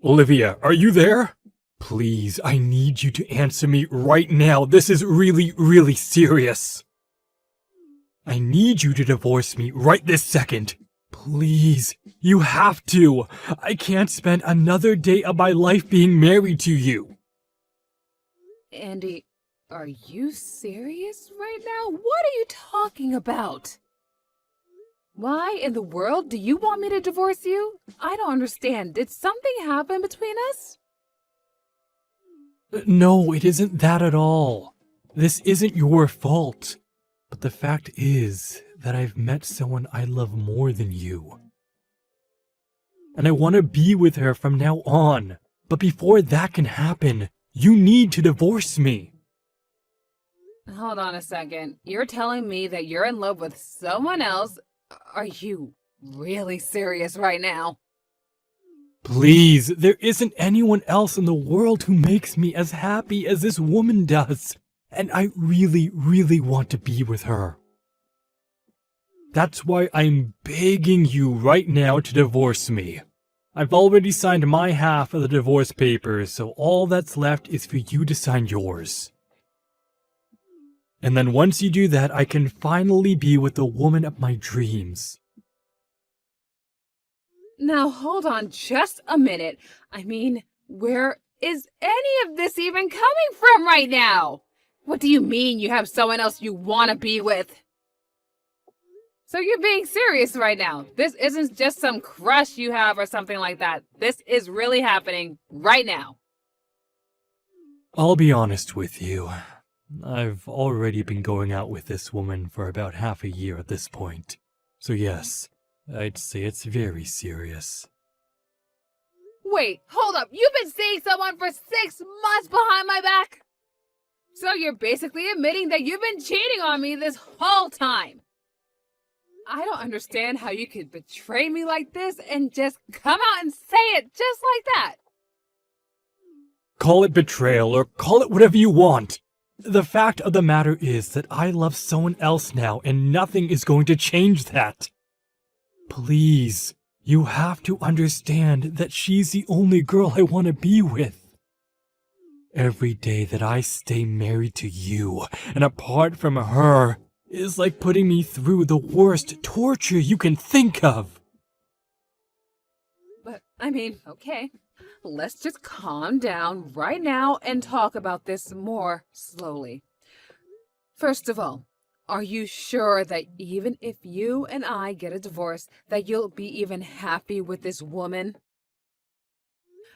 Olivia, are you there? Please, I need you to answer me right now. This is really, really serious. I need you to divorce me right this second. Please, you have to. I can't spend another day of my life being married to you. Andy, are you serious right now? What are you talking about? Why in the world do you want me to divorce you? I don't understand. Did something happen between us? No, it isn't that at all. This isn't your fault. But the fact is that I've met someone I love more than you. And I want to be with her from now on. But before that can happen, you need to divorce me. Hold on a second. You're telling me that you're in love with someone else? Are you really serious right now? Please, there isn't anyone else in the world who makes me as happy as this woman does. And I really, really want to be with her. That's why I'm begging you right now to divorce me. I've already signed my half of the divorce papers, so all that's left is for you to sign yours. And then once you do that, I can finally be with the woman of my dreams. Now hold on just a minute. I mean, where is any of this even coming from right now? What do you mean you have someone else you want to be with? So you're being serious right now. This isn't just some crush you have or something like that. This is really happening right now. I'll be honest with you. I've already been going out with this woman for about half a year at this point. So yes, I'd say it's very serious. Wait, hold up. You've been seeing someone for 6 months behind my back? So you're basically admitting that you've been cheating on me this whole time. I don't understand how you could betray me like this and just come out and say it just like that. Call it betrayal or call it whatever you want. The fact of the matter is that I love someone else now and nothing is going to change that. Please, you have to understand that she's the only girl I want to be with. Every day that I stay married to you and apart from her is like putting me through the worst torture you can think of. But, I mean, okay. Let's just calm down right now and talk about this more slowly. First of all, are you sure that even if you and I get a divorce, that you'll be even happy with this woman?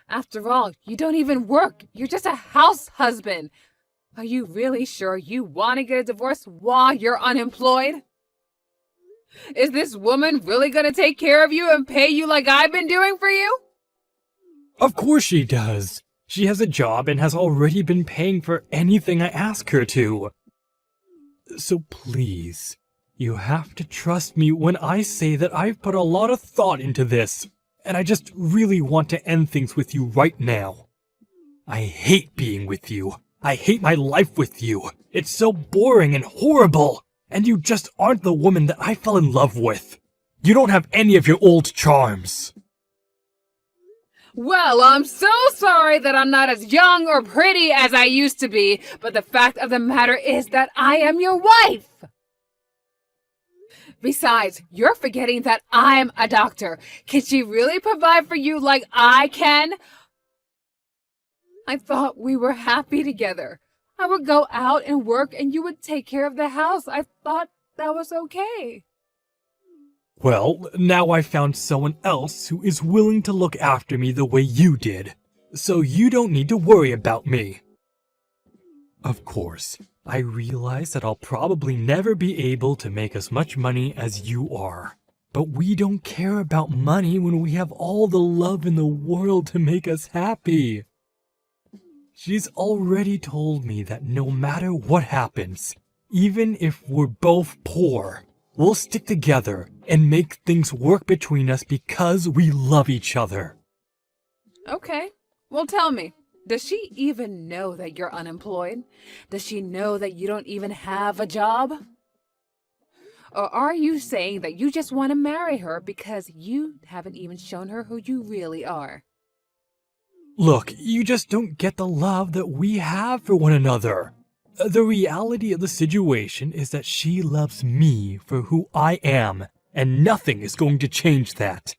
After all, you don't even work. You're just a house husband. Are you really sure you want to get a divorce while you're unemployed? Is this woman really going to take care of you and pay you like I've been doing for you? Of course she does. She has a job and has already been paying for anything I ask her to. So please, you have to trust me when I say that I've put a lot of thought into this, and I just really want to end things with you right now. I hate being with you. I hate my life with you. It's so boring and horrible, and you just aren't the woman that I fell in love with. You don't have any of your old charms. Well, I'm so sorry that I'm not as young or pretty as I used to be, but the fact of the matter is that I am your wife. Besides, you're forgetting that I'm a doctor. Can she really provide for you like I can? I thought we were happy together. I would go out and work and you would take care of the house. I thought that was okay. Well, now I found someone else who is willing to look after me the way you did, so you don't need to worry about me. Of course, I realize that I'll probably never be able to make as much money as you are, but we don't care about money when we have all the love in the world to make us happy. She's already told me that no matter what happens, even if we're both poor, we'll stick together and make things work between us because we love each other. Okay, well tell me, does she even know that you're unemployed? Does she know that you don't even have a job? Or are you saying that you just want to marry her because you haven't even shown her who you really are? Look, you just don't get the love that we have for one another. The reality of the situation is that she loves me for who I am, and nothing is going to change that.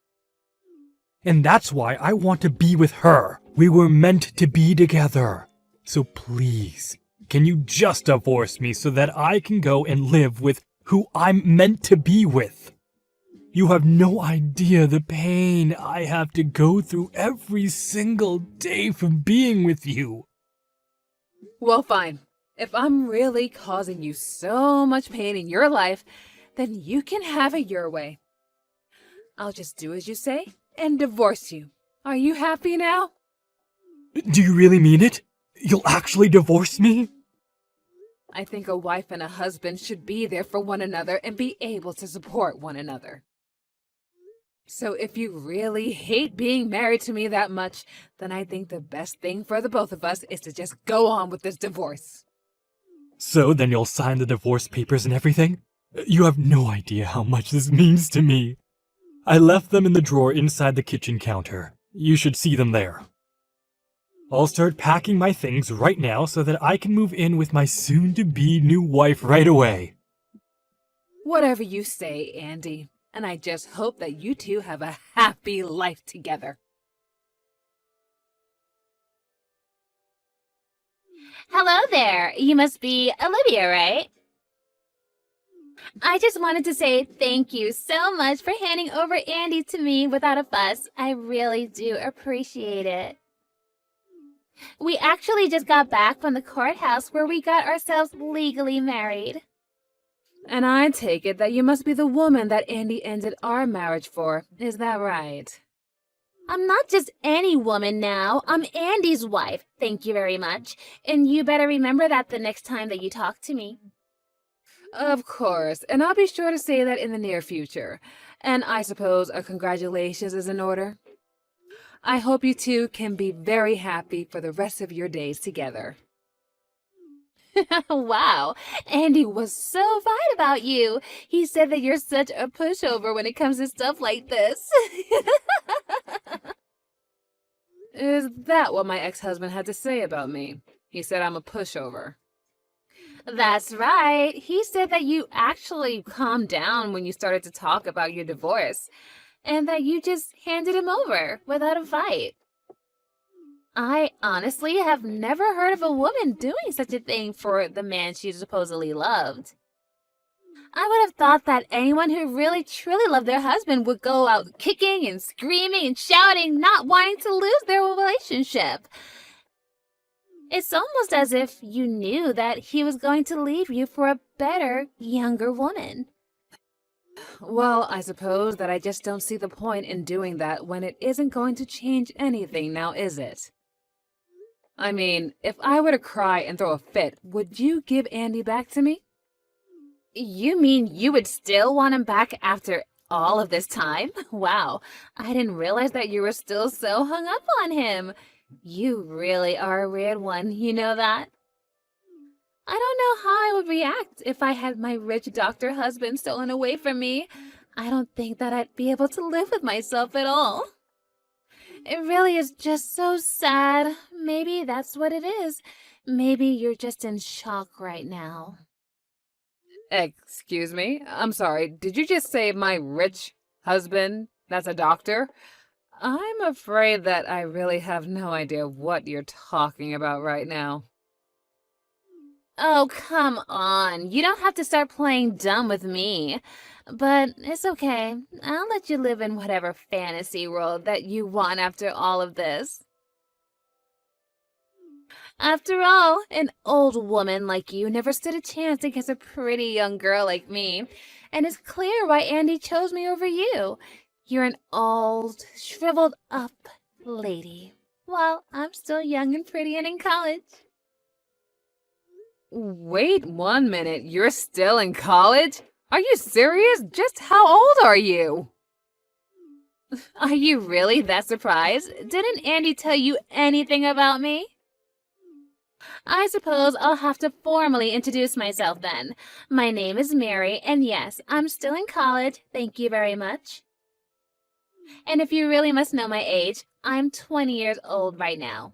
And that's why I want to be with her. We were meant to be together. So please, can you just divorce me so that I can go and live with who I'm meant to be with? You have no idea the pain I have to go through every single day from being with you. Well, fine. If I'm really causing you so much pain in your life, then you can have it your way. I'll just do as you say and divorce you. Are you happy now? Do you really mean it? You'll actually divorce me? I think a wife and a husband should be there for one another and be able to support one another. So if you really hate being married to me that much, then I think the best thing for the both of us is to just go on with this divorce. So then you'll sign the divorce papers and everything? You have no idea how much this means to me. I left them in the drawer inside the kitchen counter. You should see them there. I'll start packing my things right now so that I can move in with my soon-to-be new wife right away. Whatever you say, Andy. And I just hope that you two have a happy life together. Hello there. You must be Olivia, right? I just wanted to say thank you so much for handing over Andy to me without a fuss. I really do appreciate it. We actually just got back from the courthouse where we got ourselves legally married. And I take it that you must be the woman that Andy ended our marriage for. Is that right? I'm not just any woman now. I'm Andy's wife. Thank you very much. And you better remember that the next time that you talk to me. Of course. And I'll be sure to say that in the near future. And I suppose a congratulations is in order. I hope you two can be very happy for the rest of your days together. Wow, Andy was so fine about you. He said that you're such a pushover when it comes to stuff like this. Is that what my ex-husband had to say about me? He said I'm a pushover. That's right. He said that you actually calmed down when you started to talk about your divorce, and that you just handed him over without a fight. I honestly have never heard of a woman doing such a thing for the man she supposedly loved. I would have thought that anyone who really truly loved their husband would go out kicking and screaming and shouting, not wanting to lose their relationship. It's almost as if you knew that he was going to leave you for a better, younger woman. Well, I suppose that I just don't see the point in doing that when it isn't going to change anything now, is it? I mean, if I were to cry and throw a fit, would you give Andy back to me? You mean you would still want him back after all of this time? Wow, I didn't realize that you were still so hung up on him. You really are a weird one, you know that? I don't know how I would react if I had my rich doctor husband stolen away from me. I don't think that I'd be able to live with myself at all. It really is just so sad. Maybe that's what it is. Maybe you're just in shock right now. Excuse me? I'm sorry, did you just say my rich husband that's a doctor? I'm afraid that I really have no idea what you're talking about right now. Oh, come on. You don't have to start playing dumb with me. But it's okay. I'll let you live in whatever fantasy world that you want after all of this. After all, an old woman like you never stood a chance against a pretty young girl like me. And it's clear why Andy chose me over you. You're an old, shriveled up lady. While I'm still young and pretty and in college. Wait 1 minute, you're still in college? Are you serious? Just how old are you? Are you really that surprised? Didn't Andy tell you anything about me? I suppose I'll have to formally introduce myself then. My name is Mary, and yes, I'm still in college, thank you very much. And if you really must know my age, I'm 20 years old right now.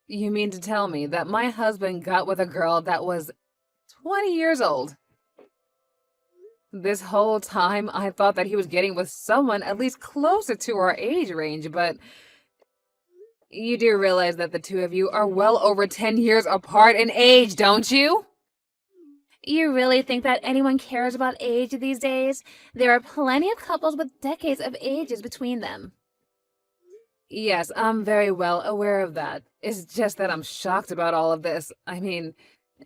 You mean to tell me that my husband got with a girl that was 20 years old? This whole time, I thought that he was getting with someone at least closer to our age range, but you do realize that the two of you are well over 10 years apart in age, don't you? You really think that anyone cares about age these days? There are plenty of couples with decades of ages between them. Yes, I'm very well aware of that. It's just that I'm shocked about all of this. I mean,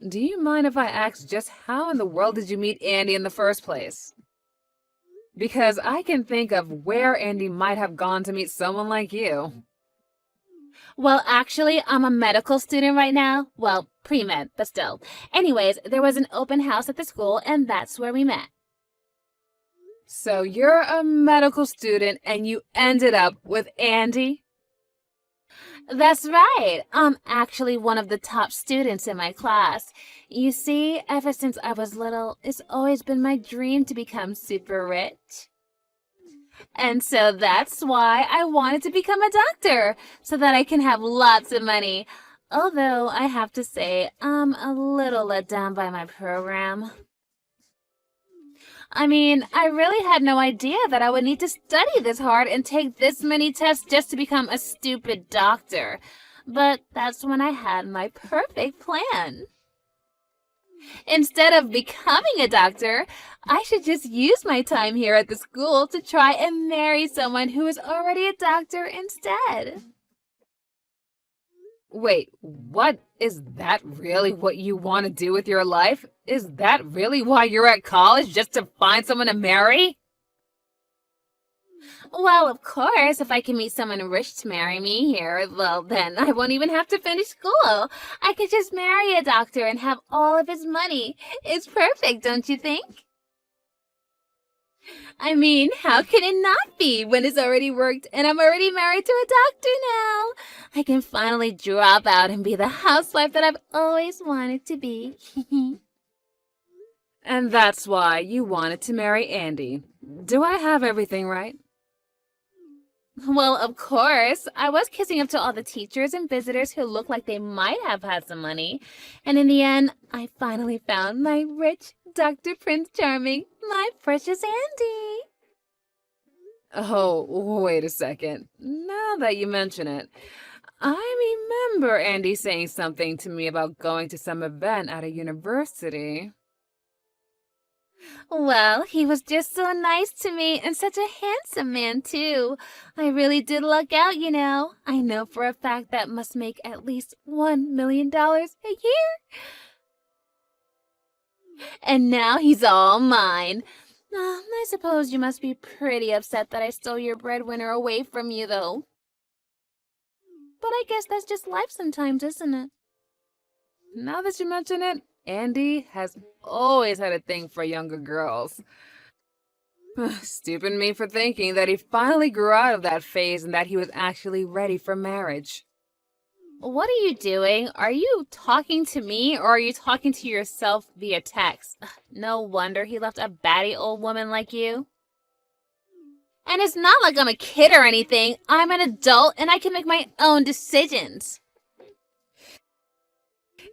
do you mind if I ask just how in the world did you meet Andy in the first place? Because I can think of where Andy might have gone to meet someone like you. Well, actually, I'm a medical student right now. Well, pre-med, but still. Anyways, there was an open house at the school, and that's where we met. So you're a medical student and you ended up with Andy? That's right. I'm actually one of the top students in my class. You see, ever since I was little, it's always been my dream to become super rich. And so that's why I wanted to become a doctor, so that I can have lots of money. Although I have to say, I'm a little let down by my program. I mean, I really had no idea that I would need to study this hard and take this many tests just to become a stupid doctor. But that's when I had my perfect plan. Instead of becoming a doctor, I should just use my time here at the school to try and marry someone who is already a doctor instead. Wait, what? Is that really what you want to do with your life? Is that really why you're at college, just to find someone to marry? Well, of course, if I can meet someone rich to marry me here, well, then I won't even have to finish school. I could just marry a doctor and have all of his money. It's perfect, don't you think? I mean, how can it not be when it's already worked and I'm already married to a doctor now? I can finally drop out and be the housewife that I've always wanted to be. And that's why you wanted to marry Andy. Do I have everything right? Well, of course. I was kissing up to all the teachers and visitors who looked like they might have had some money. And in the end, I finally found my rich Dr. Prince Charming, my precious Andy. Oh, wait a second. Now that you mention it, I remember Andy saying something to me about going to some event at a university. Well, he was just so nice to me and such a handsome man, too. I really did luck out, you know. I know for a fact that must make at least $1 million a year. And now he's all mine. I suppose you must be pretty upset that I stole your breadwinner away from you, though. But I guess that's just life sometimes, isn't it? Now that you mention it, Andy has always had a thing for younger girls. Stupid me for thinking that he finally grew out of that phase and that he was actually ready for marriage. What are you doing? Are you talking to me or are you talking to yourself via text? No wonder he left a batty old woman like you. And it's not like I'm a kid or anything. I'm an adult and I can make my own decisions.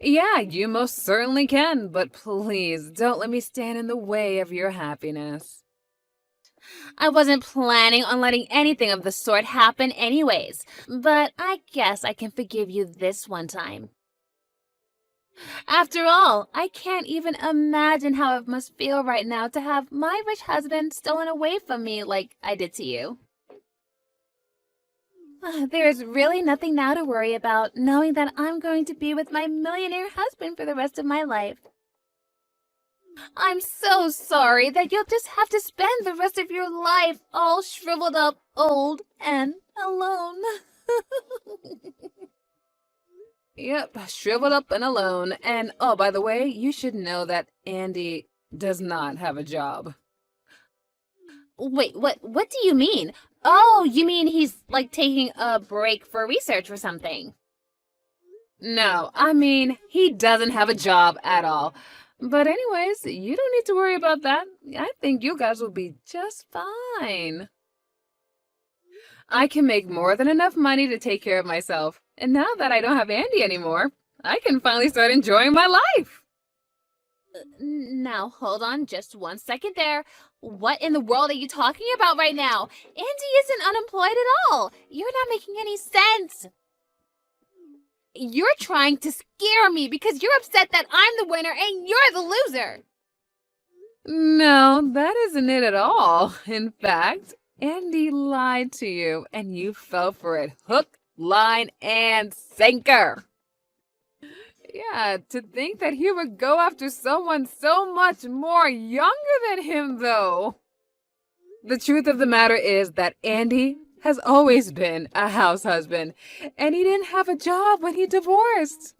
Yeah, you most certainly can, but please don't let me stand in the way of your happiness. I wasn't planning on letting anything of the sort happen anyways, but I guess I can forgive you this one time. After all, I can't even imagine how it must feel right now to have my rich husband stolen away from me like I did to you. There's really nothing now to worry about, knowing that I'm going to be with my millionaire husband for the rest of my life. I'm so sorry that you'll just have to spend the rest of your life all shriveled up, old, and alone. Yep, shriveled up and alone. And, oh, by the way, you should know that Andy does not have a job. Wait, what do you mean? Oh, you mean he's, like, taking a break for research or something? No, I mean, he doesn't have a job at all. But anyways, you don't need to worry about that. I think you guys will be just fine. I can make more than enough money to take care of myself. And now that I don't have Andy anymore, I can finally start enjoying my life. Now, hold on just 1 second there. What in the world are you talking about right now? Andy isn't unemployed at all. You're not making any sense. You're trying to scare me because you're upset that I'm the winner and you're the loser. No, that isn't it at all. In fact, Andy lied to you and you fell for it. Hook, line, and sinker. Yeah, to think that he would go after someone so much more younger than him, though. The truth of the matter is that Andy has always been a house husband, and he didn't have a job when he divorced.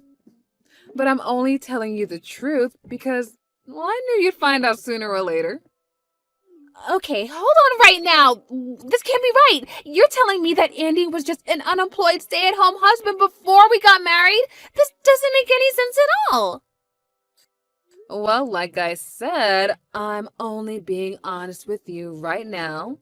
But I'm only telling you the truth because, well, I knew you'd find out sooner or later. Okay, hold on right now. This can't be right. You're telling me that Andy was just an unemployed stay-at-home husband before we got married? This doesn't make any sense at all. Well, like I said, I'm only being honest with you right now.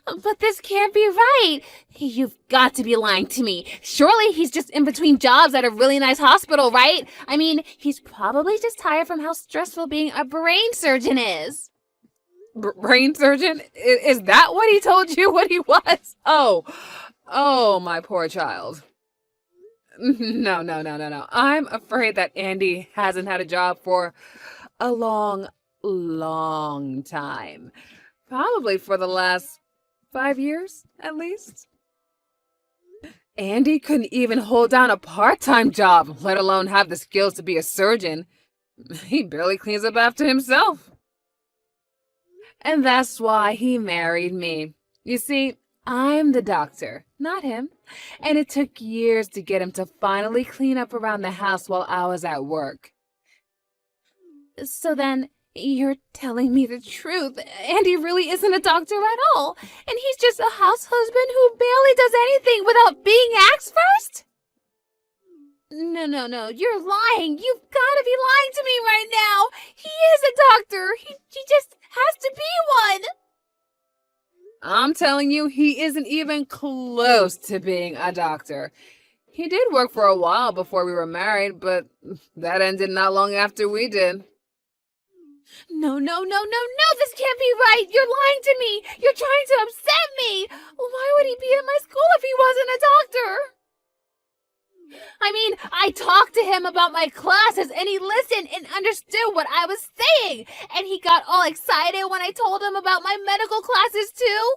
But this can't be right. You've got to be lying to me. Surely he's just in between jobs at a really nice hospital, right? I mean, he's probably just tired from how stressful being a brain surgeon is. Brain surgeon? Is that what he told you what he was? Oh, my poor child. No. I'm afraid that Andy hasn't had a job for a long time. Probably for the last 5 years, at least. Andy couldn't even hold down a part-time job, let alone have the skills to be a surgeon. He barely cleans up after himself. And that's why he married me. You see, I'm the doctor, not him. And it took years to get him to finally clean up around the house while I was at work. So then, you're telling me the truth. Andy really isn't a doctor at all. And he's just a house husband who barely does anything without being asked first? No. You're lying. You've got to be lying to me right now. He is a doctor. He just has to be one. I'm telling you, he isn't even close to being a doctor. He did work for a while before we were married, but that ended not long after we did. No, this can't be right. You're lying to me. You're trying to upset me. Why would he be at my school if he wasn't a doctor? I mean, I talked to him about my classes and he listened and understood what I was saying. And he got all excited when I told him about my medical classes too.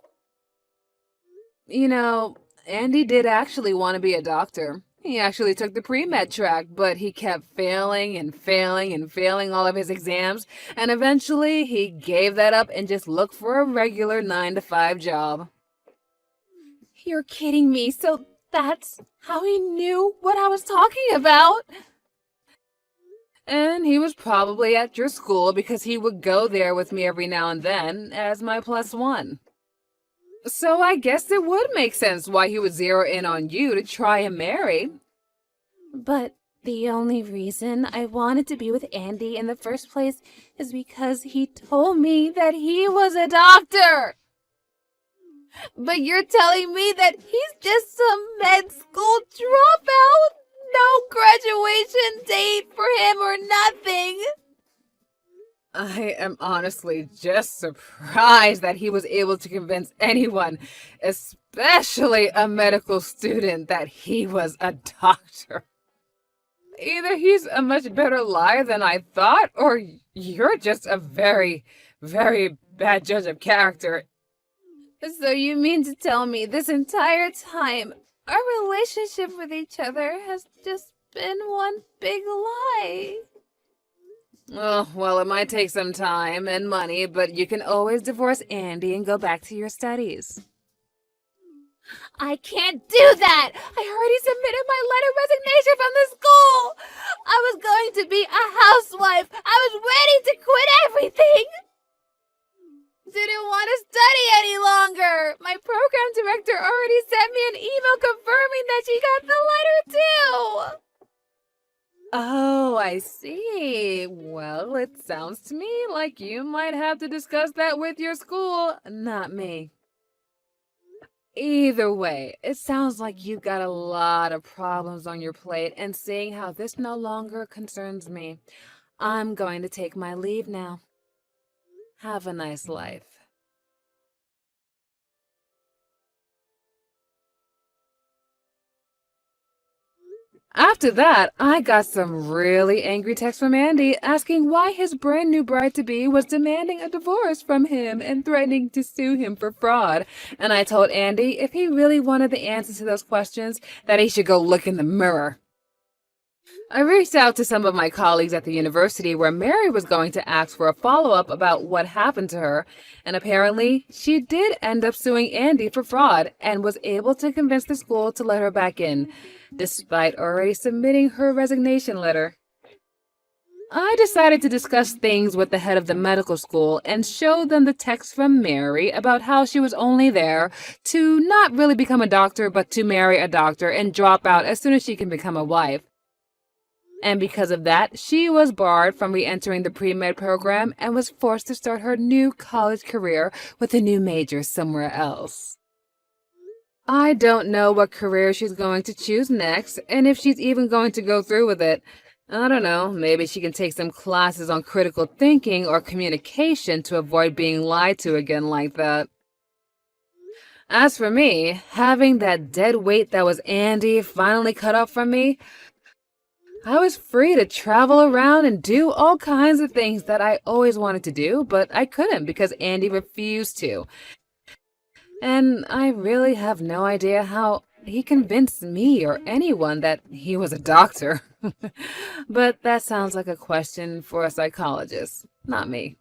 You know, Andy did actually want to be a doctor. He actually took the pre-med track, but he kept failing all of his exams. And eventually he gave that up and just looked for a regular 9-to-5 job. You're kidding me. So that's how he knew what I was talking about? And he was probably at your school because he would go there with me every now and then as my +1. So I guess it would make sense why he would zero in on you to try and marry. But the only reason I wanted to be with Andy in the first place is because he told me that he was a doctor. But you're telling me that he's just some med school dropout? No graduation date for him or nothing? I am honestly just surprised that he was able to convince anyone, especially a medical student, that he was a doctor. Either he's a much better liar than I thought, or you're just a very, very bad judge of character. So you mean to tell me this entire time, our relationship with each other has just been one big lie? Oh, well, it might take some time and money, but you can always divorce Andy and go back to your studies. I can't do that! I already submitted my letter of resignation from the school! I was going to be a housewife! I was ready to quit everything! Didn't want to study any longer! My program director already sent me an email confirming that she got the letter too! Oh, I see. Well, it sounds to me like you might have to discuss that with your school, not me. Either way, it sounds like you've got a lot of problems on your plate, and seeing how this no longer concerns me, I'm going to take my leave now. Have a nice life. After that, I got some really angry texts from Andy asking why his brand new bride-to-be was demanding a divorce from him and threatening to sue him for fraud. And I told Andy if he really wanted the answers to those questions, that he should go look in the mirror. I reached out to some of my colleagues at the university where Mary was going to ask for a follow-up about what happened to her, and apparently she did end up suing Andy for fraud and was able to convince the school to let her back in, despite already submitting her resignation letter. I decided to discuss things with the head of the medical school and show them the text from Mary about how she was only there to not really become a doctor but to marry a doctor and drop out as soon as she can become a wife. And because of that, she was barred from re-entering the pre-med program and was forced to start her new college career with a new major somewhere else. I don't know what career she's going to choose next, and if she's even going to go through with it. I don't know, maybe she can take some classes on critical thinking or communication to avoid being lied to again like that. As for me, having that dead weight that was Andy finally cut off from me, I was free to travel around and do all kinds of things that I always wanted to do, but I couldn't because Andy refused to. And I really have no idea how he convinced me or anyone that he was a doctor. But that sounds like a question for a psychologist, not me.